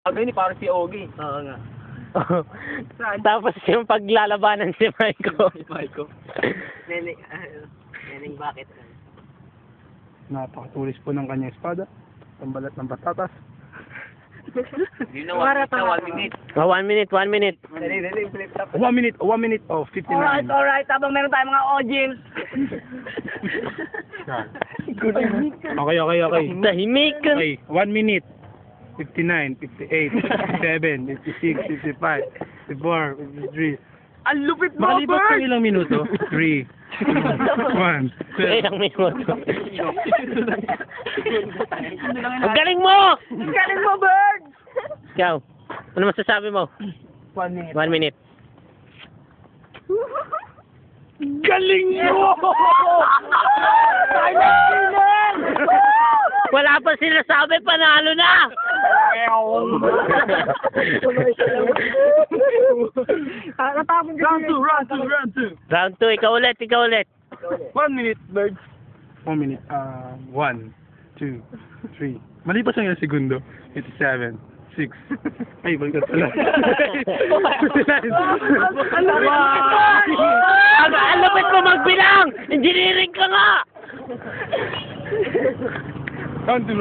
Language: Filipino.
Sabi ni parang si Ogie. Oo nga. Tapos yung paglalabanan si Maiko. Maiko. Neneng, bakit? Napakatulis po ng kanyang espada. Pambalat ng batatas. Yun na 1 minute. 1 minute, 1 minute. Dali, flip top. 1 minute, 59. Alright. Habang meron tayong mga audience. Okay. Tahimik. Okay, 1 minute. 59, 58, 57, 56, 55, 54, 53. Ang lupit mo, Makalipas ng ilang minuto? 3, 1, Ilang minuto. Ang galing mo! Galing mo, Bird! Ikaw, ano masasabi mo? 1 minute. 1 minute. Galing mo! Wala pa sinasabi, panalo na! Round 2. Round 2, ikaw ulit. 1 minute, birds. 1 minute. 1, 2, 3. Malipas ang ilang segundo. 57, 6. Ay, balikat pala. Ang lapit mo magbilang! Engineering ka nga! Round 2.